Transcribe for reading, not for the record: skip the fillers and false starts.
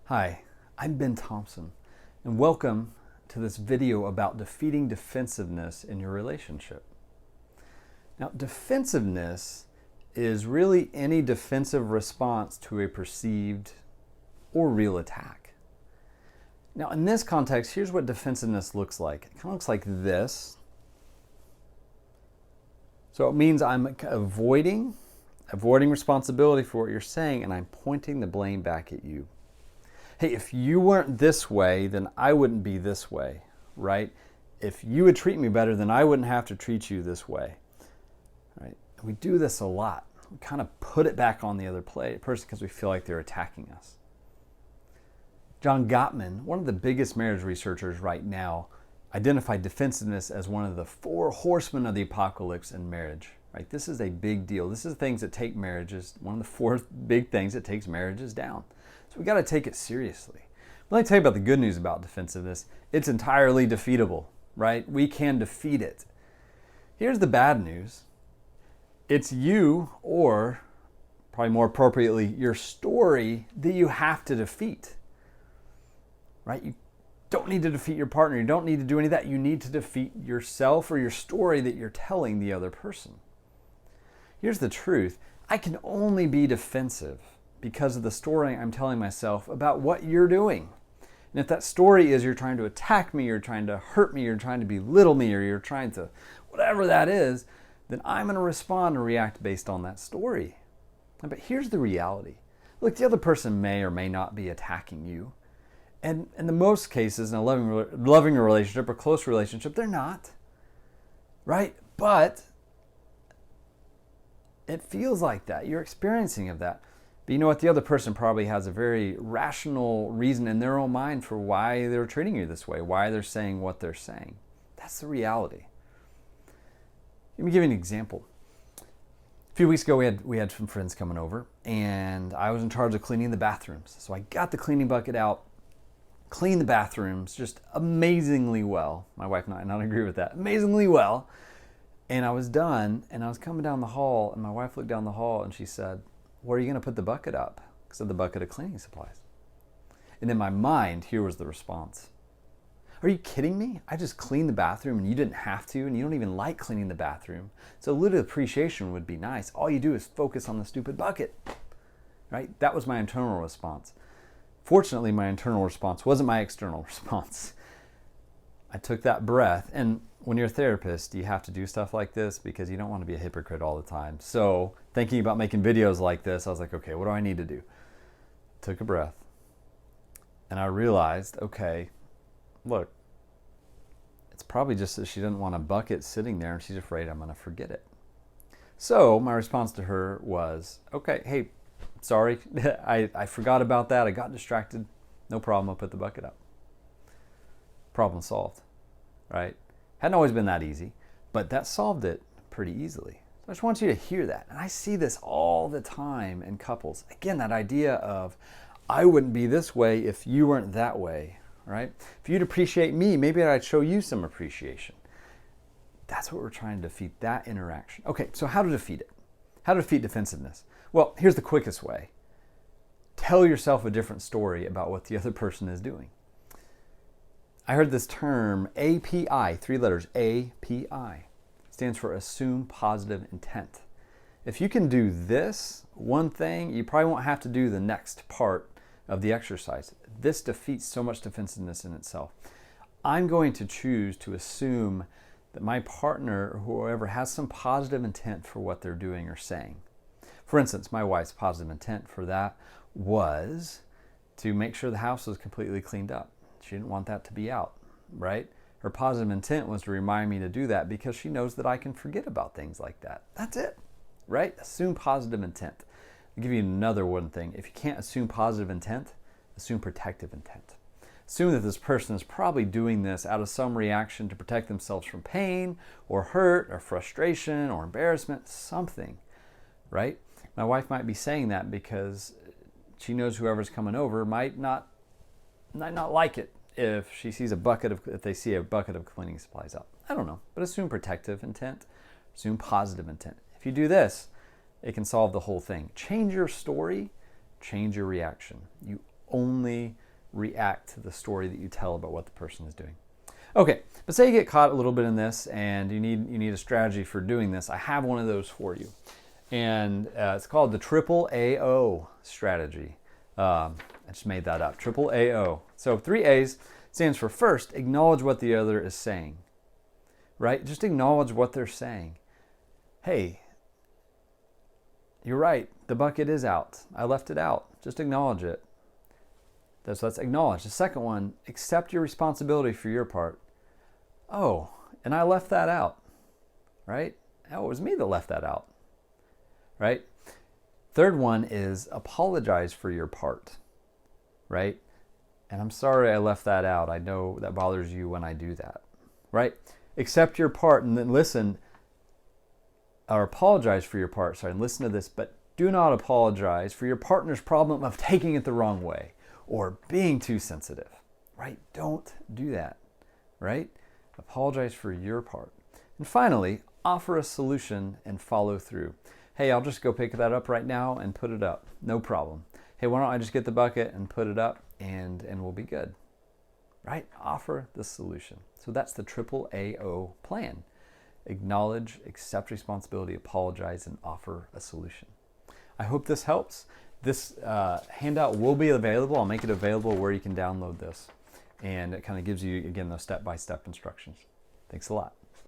Hi, I'm Ben Thompson, and welcome to this video about defeating defensiveness in your relationship. Now, defensiveness is really any defensive response to a perceived or real attack. Now, in this context, here's what defensiveness looks like. It kind of looks like this. So it means I'm avoiding responsibility for what you're saying, and I'm pointing the blame back at you. Hey, if you weren't this way, then I wouldn't be this way, right? If you would treat me better, then I wouldn't have to treat you this way, right? We do this a lot. We kind of put it back on the other person because we feel like they're attacking us. John Gottman, one of the biggest marriage researchers right now, identified defensiveness as one of the 4 horsemen of the apocalypse in marriage, right? This is a big deal. This is the things that take marriages, one of the 4 big things that takes marriages down. So we got to take it seriously. But let me tell you about the good news about defensiveness. It's entirely defeatable, right? We can defeat it. Here's the bad news. It's you, or probably more appropriately, your story that you have to defeat, right? You don't need to defeat your partner. You don't need to do any of that. You need to defeat yourself or your story that you're telling the other person. Here's the truth. I can only be defensive because of the story I'm telling myself about what you're doing. And if that story is you're trying to attack me, you're trying to hurt me, you're trying to belittle me, or you're trying to whatever that is, then I'm going to respond and react based on that story. But here's the reality. Look, the other person may or may not be attacking you. And in the most cases, in a loving relationship or close relationship, they're not. Right? But it feels like that. You're experiencing of that. But you know what? The other person probably has a very rational reason in their own mind for why they're treating you this way, why they're saying what they're saying. That's the reality. Let me give you an example. A few weeks ago, we had some friends coming over, and I was in charge of cleaning the bathrooms. So I got the cleaning bucket out, cleaned the bathrooms just amazingly well. My wife and I not agree with that. Amazingly well. And I was done, and I was coming down the hall, and my wife looked down the hall, and she said, "Where are you going to put the bucket up?" I said, "The bucket of cleaning supplies." And in my mind, here was the response. "Are you kidding me? I just cleaned the bathroom and you didn't have to, and you don't even like cleaning the bathroom. So a little appreciation would be nice. All you do is focus on the stupid bucket." Right? That was my internal response. Fortunately, my internal response wasn't my external response. I took that breath, and when you're a therapist, you have to do stuff like this because you don't want to be a hypocrite all the time. So thinking about making videos like this, I was like, okay, what do I need to do? Took a breath, and I realized, okay, look, it's probably just that she didn't want a bucket sitting there and she's afraid I'm going to forget it. So my response to her was, okay, hey, sorry, I forgot about that. I got distracted. No problem. I'll put the bucket up. Problem solved, right? Hadn't always been that easy, but that solved it pretty easily. So I just want you to hear that. And I see this all the time in couples. Again, that idea of, I wouldn't be this way if you weren't that way, right? If you'd appreciate me, maybe I'd show you some appreciation. That's what we're trying to defeat, that interaction. Okay, so how to defeat it? How to defeat defensiveness? Well, here's the quickest way. Tell yourself a different story about what the other person is doing. I heard this term API, 3 letters, API, stands for assume positive intent. If you can do this one thing, you probably won't have to do the next part of the exercise. This defeats so much defensiveness in itself. I'm going to choose to assume that my partner or whoever has some positive intent for what they're doing or saying. For instance, my wife's positive intent for that was to make sure the house was completely cleaned up. She didn't want that to be out, right? Her positive intent was to remind me to do that because she knows that I can forget about things like that. That's it, right? Assume positive intent. I'll give you another one thing. If you can't assume positive intent, assume protective intent. Assume that this person is probably doing this out of some reaction to protect themselves from pain or hurt or frustration or embarrassment, something, right? My wife might be saying that because she knows whoever's coming over might not like it if they see a bucket of cleaning supplies out. I don't know, but assume protective intent, assume positive intent. If you do this, it can solve the whole thing. Change your story, change your reaction. You only react to the story that you tell about what the person is doing. Okay, but say you get caught a little bit in this and you need a strategy for doing this. I have one of those for you. And it's called the triple AO strategy. I just made that up, triple AO. So 3 A's stands for first, acknowledge what the other is saying, right? Just acknowledge what they're saying. Hey, you're right, the bucket is out. I left it out. Just acknowledge it. So let's acknowledge. The second one, accept your responsibility for your part. Oh, and I left that out, right? Oh, it was me that left that out, right? Third one is apologize for your part, right? And I'm sorry I left that out. I know that bothers you when I do that, right? Accept your part and then listen, or apologize for your part. Sorry, listen to this, but do not apologize for your partner's problem of taking it the wrong way or being too sensitive, right? Don't do that, right? Apologize for your part. And finally, offer a solution and follow through. Hey, I'll just go pick that up right now and put it up. No problem. Hey, why don't I just get the bucket and put it up and we'll be good, right? Offer the solution. So that's the triple AO plan. Acknowledge, accept responsibility, apologize, and offer a solution. I hope this helps. This handout will be available. I'll make it available where you can download this. And it kind of gives you, again, those step-by-step instructions. Thanks a lot.